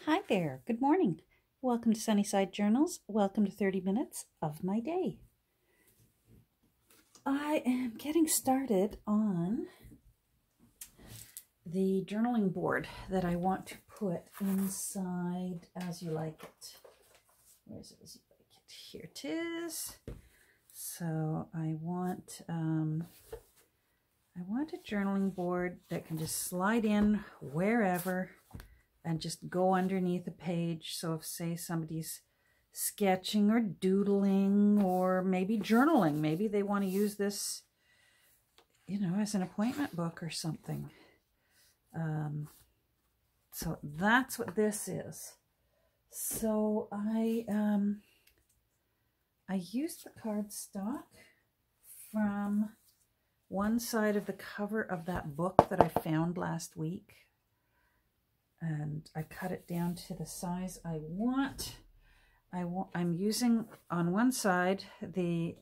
Hi there, good morning. Welcome to Sunnyside Journals. Welcome to 30 minutes of my day. I am getting started on the journaling board that I want to put inside As You Like It. Where's it? As You Like It? Here it is. So I want a journaling board that can just slide in wherever and just go underneath a page. So if, say, somebody's sketching or doodling or maybe journaling, maybe they want to use this, you know, as an appointment book or something. So that's what this is. So I used the cardstock from one side of the cover of that book that I found last week. And I cut it down to the size I want. I'm using on one side the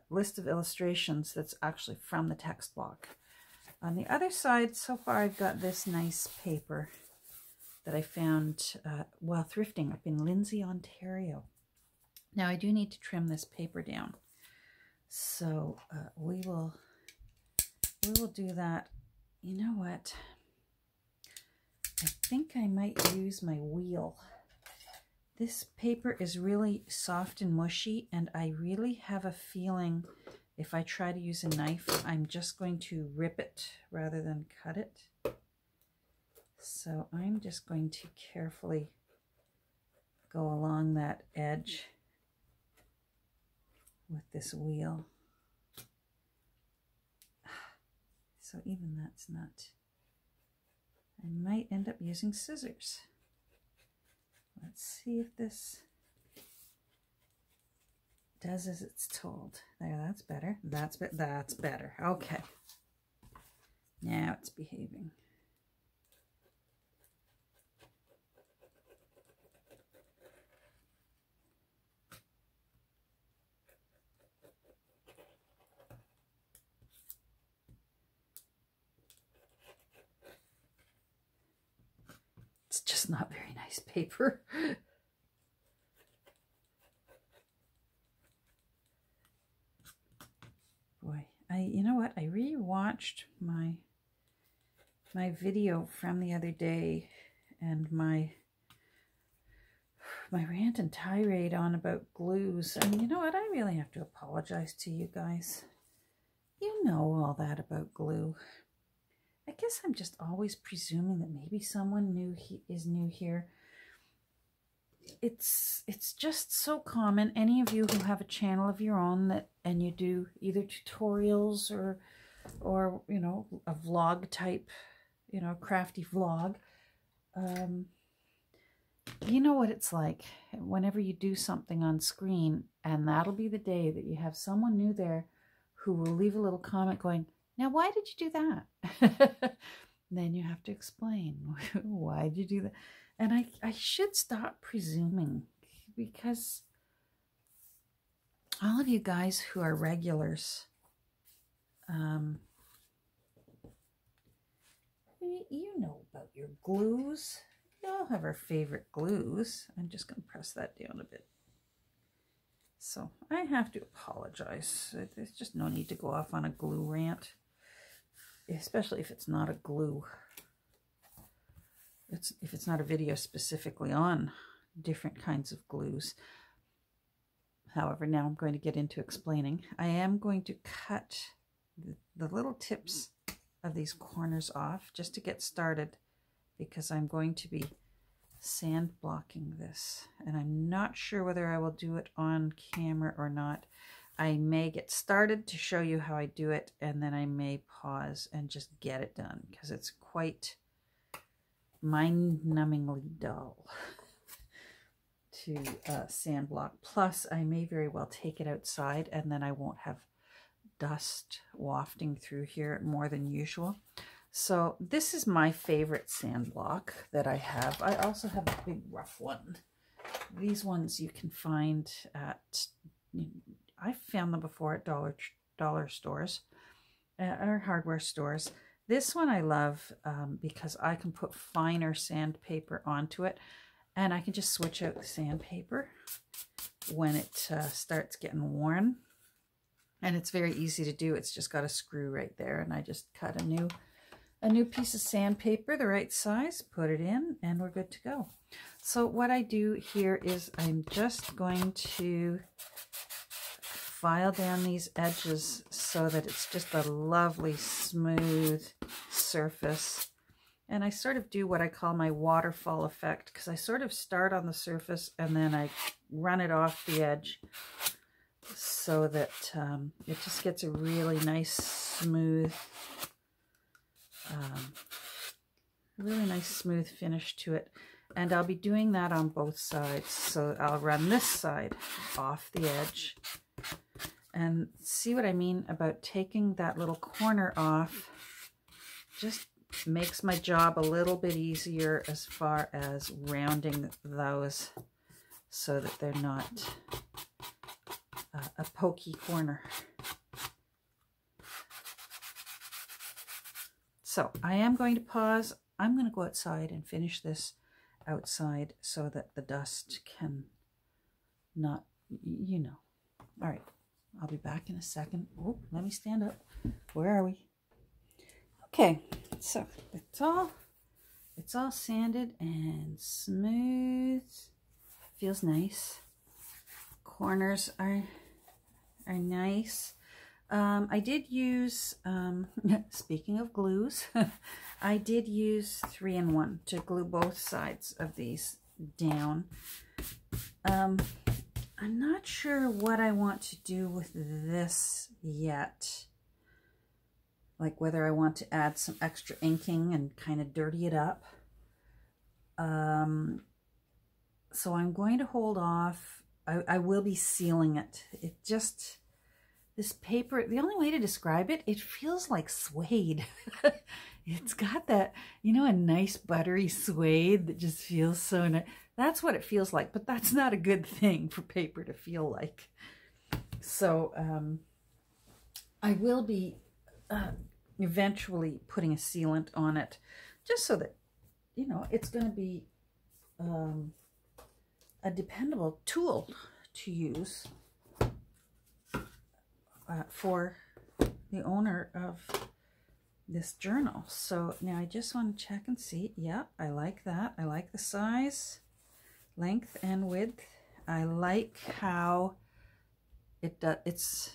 list of illustrations that's actually from the text block. On the other side, so far I've got this nice paper that I found while thrifting up in Lindsay, Ontario. Now I do need to trim this paper down, so we will do that. You know what? I think I might use my wheel. This paper is really soft and mushy, and I really have a feeling if I try to use a knife, I'm just going to rip it rather than cut it. So I'm just going to carefully go along that edge with this wheel. So even that's not... I might end up using scissors. Let's see if this does as it's told. There, that's better. That's better. Okay. Now it's behaving. It's just not very nice paper. Boy, you know what? I rewatched my video from the other day, and my rant and tirade on about glues. And you know what? I really have to apologize to you guys. You know all that about glue. I guess I'm just always presuming that maybe someone is new here. It's just so common. Any of you who have a channel of your own and you do either tutorials or you know, a vlog type, you know, crafty vlog, you know what it's like whenever you do something on screen, and that'll be the day that you have someone new there who will leave a little comment going, "Now, why did you do that?" Then you have to explain, why did you do that? And I should stop presuming, because all of you guys who are regulars, you know about your glues. We all have our favorite glues. I'm just going to press that down a bit. So I have to apologize. There's just no need to go off on a glue rant, especially if it's not a glue. If it's not a video specifically on different kinds of glues. However, now I'm going to get into explaining. I am going to cut the little tips of these corners off just to get started, because I'm going to be sand blocking this, and I'm not sure whether I will do it on camera or not. I may get started to show you how I do it, and then I may pause and just get it done, because it's quite mind-numbingly dull to sand block. Plus, I may very well take it outside, and then I won't have dust wafting through here more than usual. So this is my favorite sand block that I have. I also have a big rough one. These ones you can find at, I found them before at dollar stores or hardware stores. This one I love because I can put finer sandpaper onto it, And I can just switch out the sandpaper when it starts getting worn. And it's very easy to do. It's just got a screw right there. And I just cut a new piece of sandpaper, the right size, put it in, and we're good to go. So what I do here is I'm just going to file down these edges so that it's just a lovely smooth surface. And I sort of do what I call my waterfall effect, because I sort of start on the surface and then I run it off the edge so that it just gets a really nice smooth finish to it. And I'll be doing that on both sides. So I'll run this side off the edge. And see what I mean about taking that little corner off? Just makes my job a little bit easier as far as rounding those so that they're not a pokey corner. So I am going to pause. I'm going to go outside and finish this outside so that the dust can not, you know. All right, I'll be back in a second. Oh, let me stand up. Where are we? Okay, so it's all sanded and smooth. Feels nice. Corners are nice. I did use, speaking of glues, I did use 3-in-1 to glue both sides of these down. I'm not sure what I want to do with this yet. Like whether I want to add some extra inking and kind of dirty it up. So I'm going to hold off. I will be sealing it. It just, this paper, the only way to describe it, it feels like suede. It's got that, you know, a nice buttery suede that just feels so nice. That's what it feels like, but that's not a good thing for paper to feel like. So I will be eventually putting a sealant on it, just so that, you know, it's going to be a dependable tool to use for the owner of this journal. So now I just want to check and see. Yeah, I like that. I like the size, length and width. I like how it's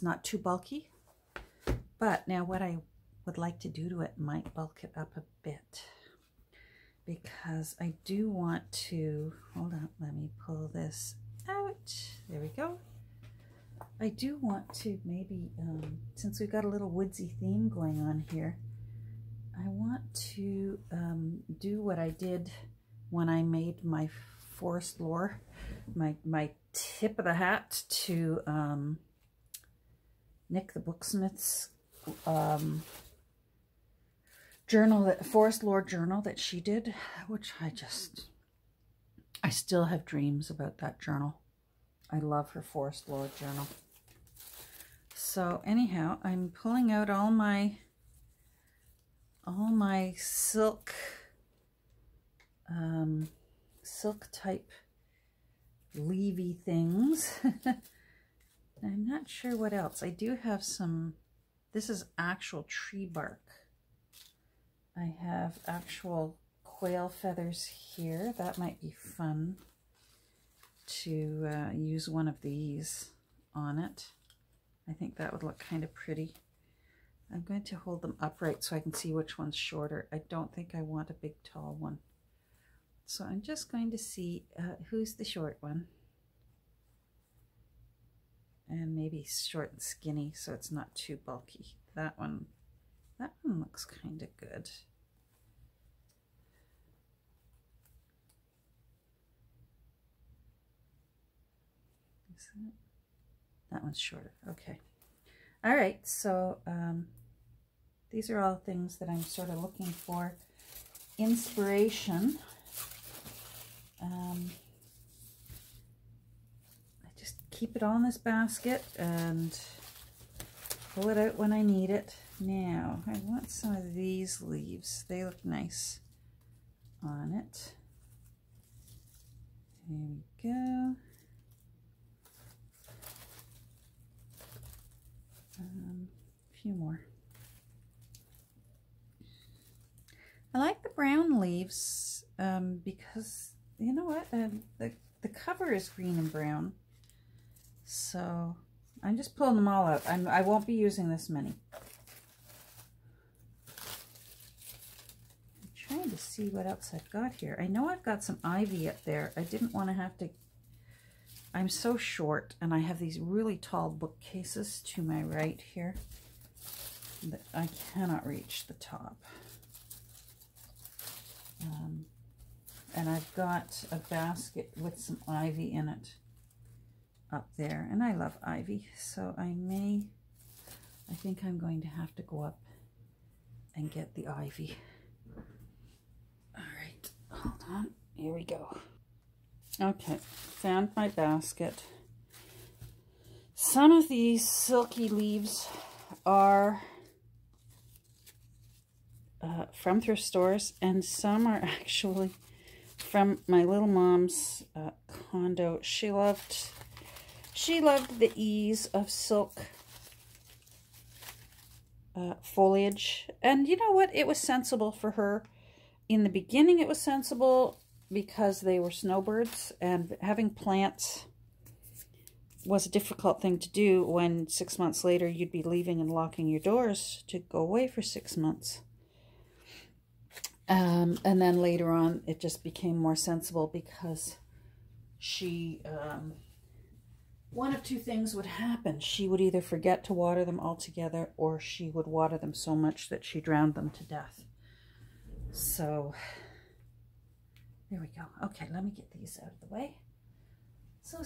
not too bulky. But now what I would like to do to it might bulk it up a bit, because I do want to, hold on, let me pull this out. There we go. I do want to maybe, since we've got a little woodsy theme going on here, I want to do what I did when I made my forest lore, my tip of the hat to Nick the Booksmith's journal, that forest lore journal that she did, which I still have dreams about that journal. I love her forest lore journal. So anyhow, I'm pulling out all my silk type leafy things. I'm not sure what else. I do have some, this is actual tree bark. I have actual quail feathers here. That might be fun to use one of these on it. I think that would look kind of pretty. I'm going to hold them upright so I can see which one's shorter. I don't think I want a big tall one. So I'm just going to see who's the short one. And maybe short and skinny so it's not too bulky. That one looks kind of good. Is that? That one's shorter. Okay. All right. So these are all things that I'm sort of looking for inspiration. I just keep it all in this basket and pull it out when I need it. Now, I want some of these leaves. They look nice on it. we go. A few more. I like the brown leaves because, you know what, the cover is green and brown. So I'm just pulling them all out. I won't be using this many. I'm trying to see what else I've got here. I know I've got some ivy up there. I didn't want to have to... I'm so short, and I have these really tall bookcases to my right here that I cannot reach the top. And I've got a basket with some ivy in it up there, and I love ivy, so I think I'm going to have to go up and get the ivy. All right, hold on, here we go. Okay, found my basket. Some of these silky leaves are from thrift stores, and some are actually from my little mom's condo. She loved the ease of silk foliage, and you know what? It was sensible for her. In the beginning, it was sensible because they were snowbirds, and having plants was a difficult thing to do when 6 months later you'd be leaving and locking your doors to go away for 6 months. And then later on, it just became more sensible because she, one of two things would happen. She would either forget to water them altogether, or she would water them so much that she drowned them to death. So, there we go. Okay, let me get these out of the way. So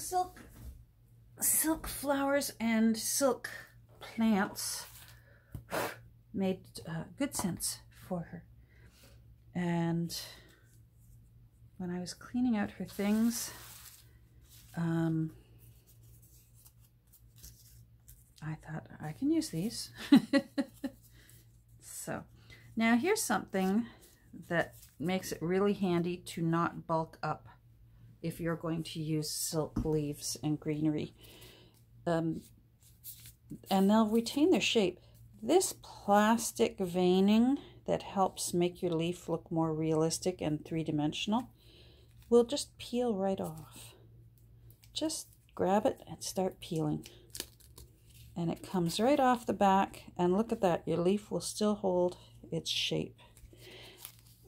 silk flowers and silk plants made good sense for her. And when I was cleaning out her things, I thought I can use these. So now here's something that makes it really handy to not bulk up if you're going to use silk leaves and greenery. And they'll retain their shape. This plastic veining that helps make your leaf look more realistic and three-dimensional will just peel right off. Just grab it and start peeling. And it comes right off the back, and look at that, your leaf will still hold its shape.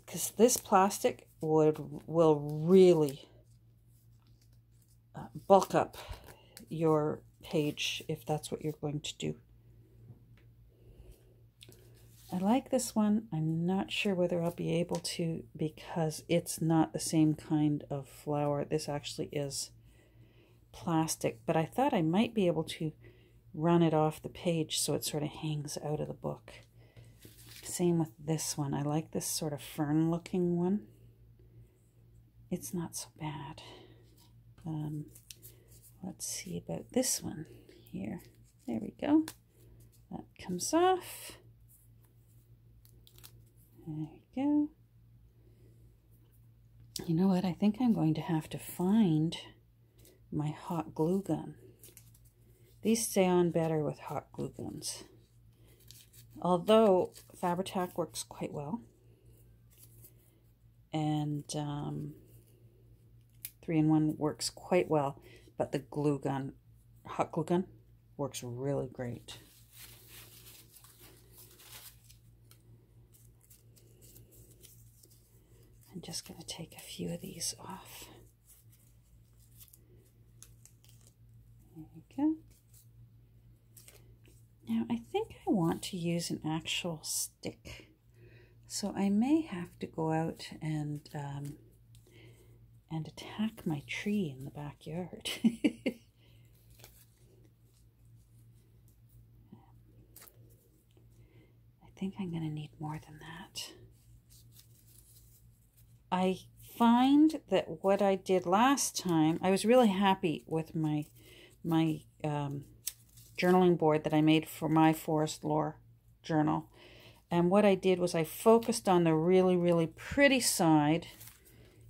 Because this plastic will really bulk up your page if that's what you're going to do. I like this one. I'm not sure whether I'll be able to, because it's not the same kind of flower. This actually is plastic, but I thought I might be able to run it off the page so it sort of hangs out of the book. Same with this one. I like this sort of fern looking one. It's not so bad. Let's see about this one here. There we go. That comes off. There we go. You know what? I think I'm going to have to find my hot glue gun. These stay on better with hot glue guns. Although Fabri-Tac works quite well. And 3-in-1 works quite well. But the glue gun, hot glue gun, works really great. I'm just going to take a few of these off. There we go. Now I think I want to use an actual stick, so I may have to go out and attack my tree in the backyard. I think I'm going to need more than that. I find that what I did last time, I was really happy with my journaling board that I made for my forest lore journal. And what I did was I focused on the really, really pretty side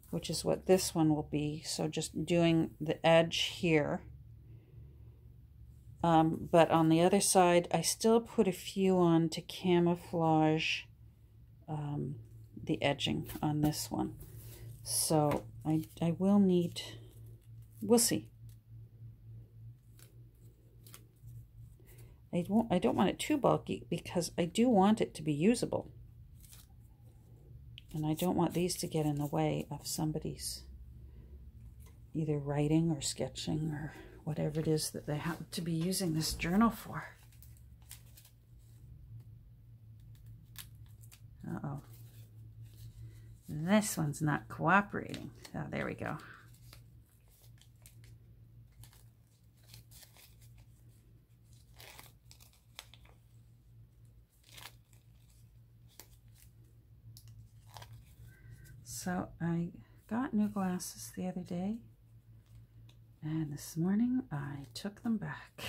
which is what this one will be. So just doing the edge here. But on the other side, I still put a few on to camouflage the edging on this one. So I will need, we'll see. I don't want it too bulky because I do want it to be usable. And I don't want these to get in the way of somebody's either writing or sketching or whatever it is that they happen to be using this journal for. Uh-oh. This one's not cooperating. Oh, there we go. So I got new glasses the other day, and this morning I took them back.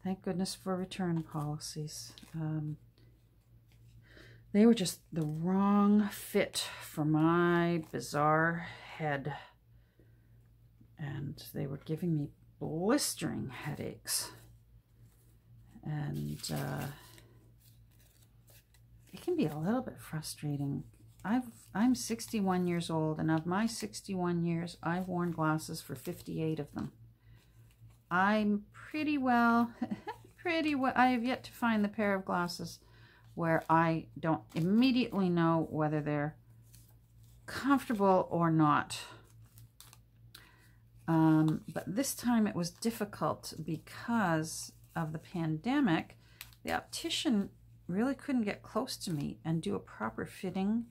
Thank goodness for return policies. They were just the wrong fit for my bizarre head, and they were giving me blistering headaches. And it can be a little bit frustrating. I'm 61 years old, and of my 61 years, I've worn glasses for 58 of them. I'm pretty well, I have yet to find the pair of glasses where I don't immediately know whether they're comfortable or not. But this time it was difficult because of the pandemic. The optician really couldn't get close to me and do a proper fitting.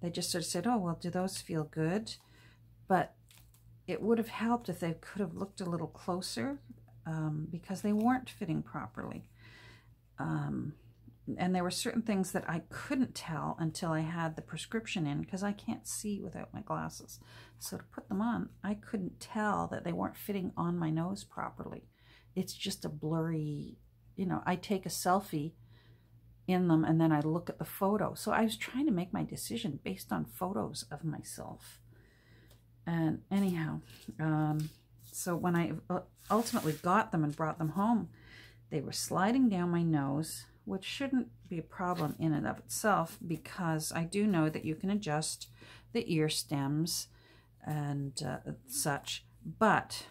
They just sort of said, oh, well, do those feel good? But it would have helped if they could have looked a little closer because they weren't fitting properly. And there were certain things that I couldn't tell until I had the prescription in because I can't see without my glasses. So to put them on, I couldn't tell that they weren't fitting on my nose properly. It's just a blurry, you know, I take a selfie in them and then I look at the photo. So I was trying to make my decision based on photos of myself. And anyhow, so when I ultimately got them and brought them home, they were sliding down my nose, which shouldn't be a problem in and of itself because I do know that you can adjust the ear stems and such. But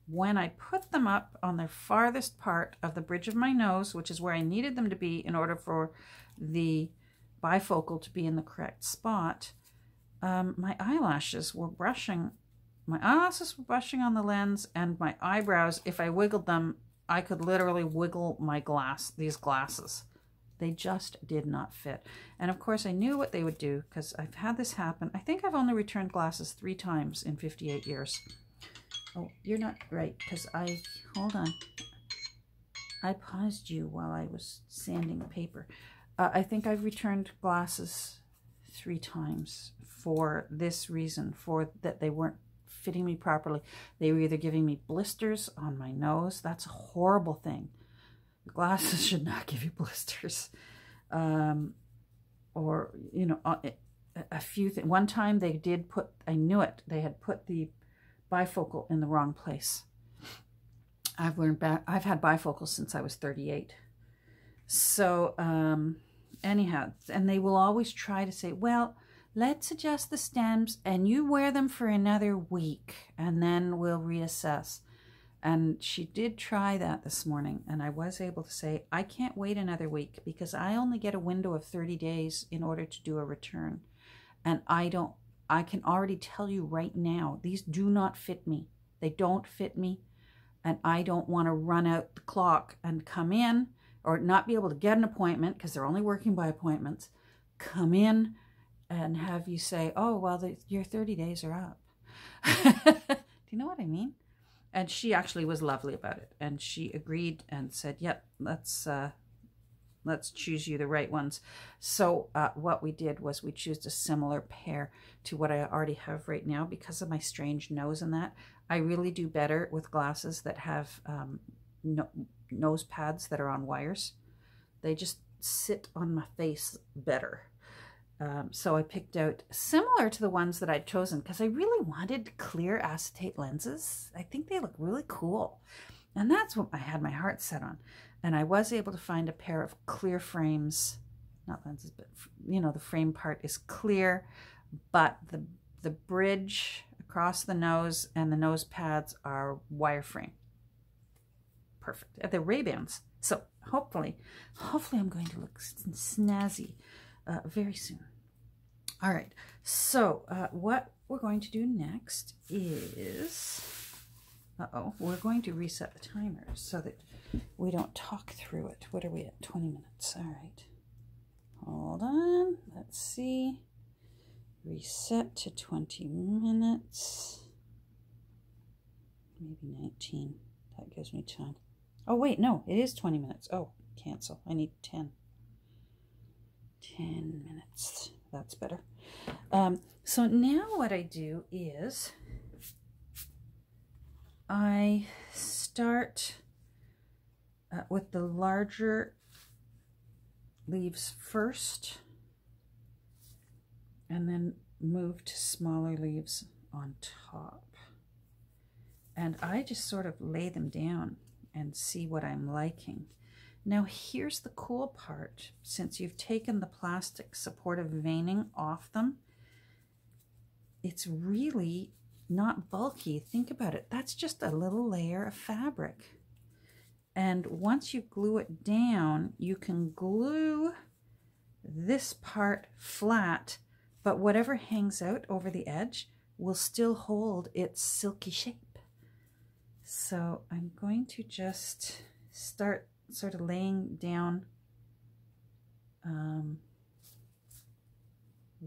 when I put them up on the farthest part of the bridge of my nose, which is where I needed them to be in order for the bifocal to be in the correct spot, my eyelashes were brushing. My eyelashes were brushing on the lens, and my eyebrows, if I wiggled them, I could literally wiggle my these glasses. They just did not fit. And of course, I knew what they would do because I've had this happen. I think I've only returned glasses 3 times in 58 years. Oh, you're not right, because hold on. I paused you while I was sanding the paper. I think I've returned glasses 3 times for this reason, for that they weren't fitting me properly. They were either giving me blisters on my nose. That's a horrible thing. Glasses should not give you blisters. Or, you know, a few things. One time they did put, I knew it, they had put the bifocal in the wrong place. I've had bifocals since I was 38. So anyhow, and they will always try to say, well, let's adjust the stems and you wear them for another week and then we'll reassess. And she did try that this morning, and I was able to say, I can't wait another week because I only get a window of 30 days in order to do a return. And I can already tell you right now, these do not fit me. They don't fit me. And I don't want to run out the clock and come in or not be able to get an appointment because they're only working by appointments. Come in and have you say, oh, well, your 30 days are up. Do you know what I mean? And she actually was lovely about it. And she agreed and said, yep, let's choose you the right ones. So what we did was we chose a similar pair to what I already have right now because of my strange nose and that. I really do better with glasses that have nose pads that are on wires. They just sit on my face better. So I picked out similar to the ones that I'd chosen because I really wanted clear acetate lenses. I think they look really cool. And that's what I had my heart set on. And I was able to find a pair of clear frames, not lenses, but you know, the frame part is clear, but the bridge across the nose and the nose pads are wireframe. Perfect. They're Ray-Bans. So hopefully I'm going to look snazzy very soon. All right, so what we're going to do next is, we're going to reset the timer so that we don't talk through it. What are we at? 20 minutes. All right. Hold on. Let's see. Reset to 20 minutes. Maybe 19. That gives me time. Oh, wait, no, it is 20 minutes. Oh, cancel. I need 10. 10 minutes. That's better. So now what I do is I start with the larger leaves first and then move to smaller leaves on top. And I just sort of lay them down and see what I'm liking. Now here's the cool part. Since you've taken the plastic supportive veining off them, it's really not bulky. Think about it. That's just a little layer of fabric. And once you glue it down, you can glue this part flat, but whatever hangs out over the edge will still hold its silky shape. So I'm going to just start sort of laying down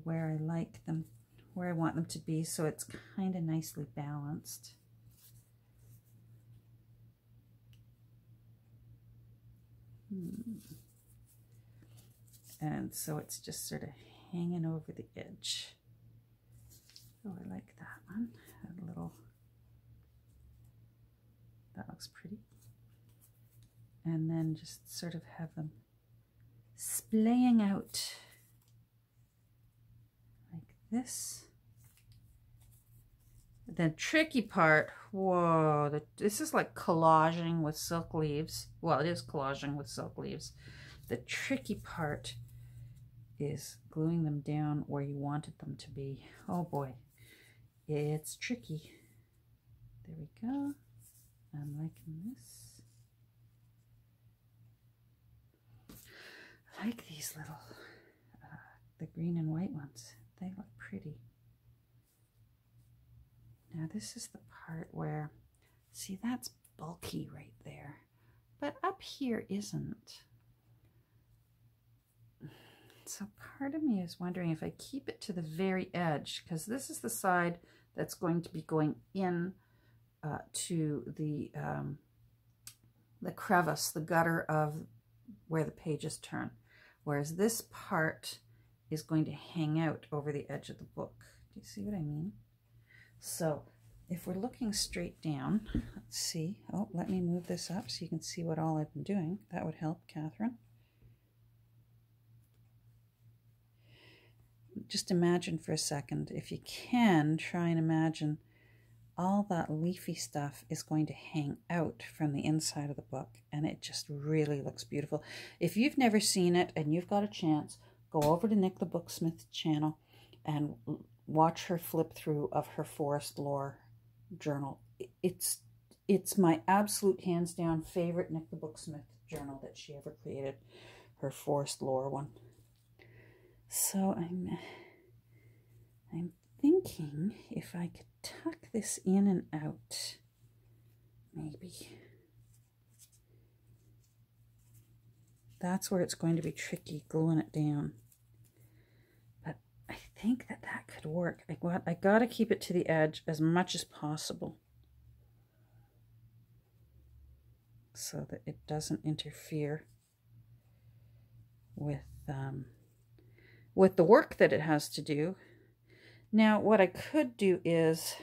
where I like them, where I want them to be, so it's kind of nicely balanced. And so it's just sort of hanging over the edge. Oh, I like that one. A little, that looks pretty. And then just sort of have them splaying out like this. The tricky part, whoa, this is like collaging with silk leaves. Well, it is collaging with silk leaves. The tricky part is gluing them down where you wanted them to be. Oh boy, it's tricky. There we go. I'm liking this. I like these little, the green and white ones. They look pretty. Now this is the part where, see, that's bulky right there, but up here isn't. So part of me is wondering if I keep it to the very edge, because this is the side that's going to be going in to the crevice, the gutter of where the pages turn, whereas this part is going to hang out over the edge of the book. Do you see what I mean? So if we're looking straight down, let's see. Oh, let me move this up so you can see what all I've been doing. That would help, Catherine. Just imagine for a second, if you can, try and imagine all that leafy stuff is going to hang out from the inside of the book, and it just really looks beautiful. If you've never seen it and you've got a chance, go over to Nick the Booksmith channel and watch her flip through of her Forest Lore journal. It's my absolute hands down favorite Nick the Booksmith journal that she ever created, her Forest Lore one. So I'm thinking if I could tuck this in and out, maybe. That's where it's going to be tricky, gluing it down. But I think that could work. I got to keep it to the edge as much as possible so that it doesn't interfere with the work that it has to do. Now, what I could do is,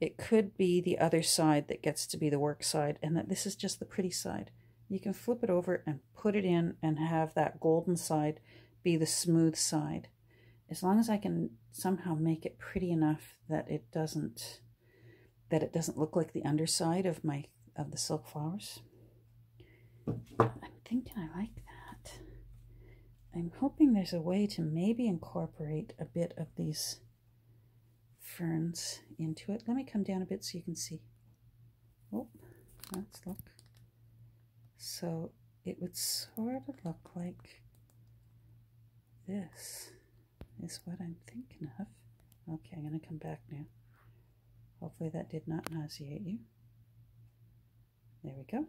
it could be the other side that gets to be the work side, and that this is just the pretty side. You can flip it over and put it in and have that golden side be the smooth side. As long as I can somehow make it pretty enough that it doesn't look like the underside of the silk flowers. I'm thinking I like that. I'm hoping there's a way to maybe incorporate a bit of these ferns into it. Let me come down a bit so you can see. Oh, let's look. So it would sort of look like this is what I'm thinking of. Okay, I'm going to come back now. Hopefully that did not nauseate you. There we go.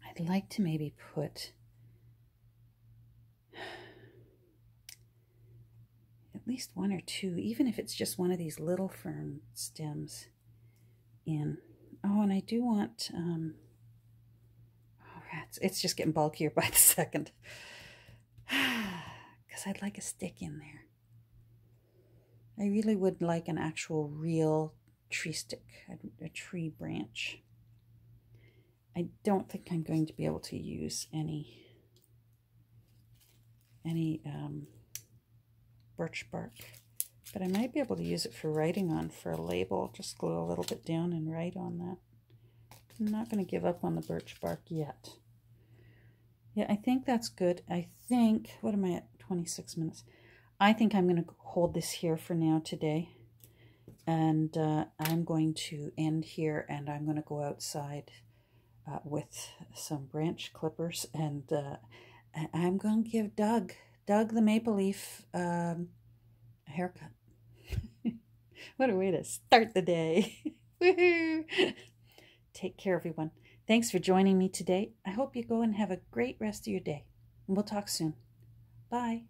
I'd like to maybe put at least one or two, even if it's just one of these little fern stems in. Oh, and I do want, oh rats, it's just getting bulkier by the second. Because I'd like a stick in there. I really would like an actual real tree stick, a tree branch. I don't think I'm going to be able to use any birch bark, but I might be able to use it for writing on for a label. Just glue a little bit down and write on that. I'm not going to give up on the birch bark yet. Yeah, I think that's good. I think, what am I at? 26 minutes. I think I'm going to hold this here for now today. And I'm going to end here, and I'm going to go outside with some branch clippers, and I'm going to give Doug the maple leaf a haircut. What a way to start the day. Woohoo! Take care, everyone. Thanks for joining me today. I hope you go and have a great rest of your day. And we'll talk soon. Bye.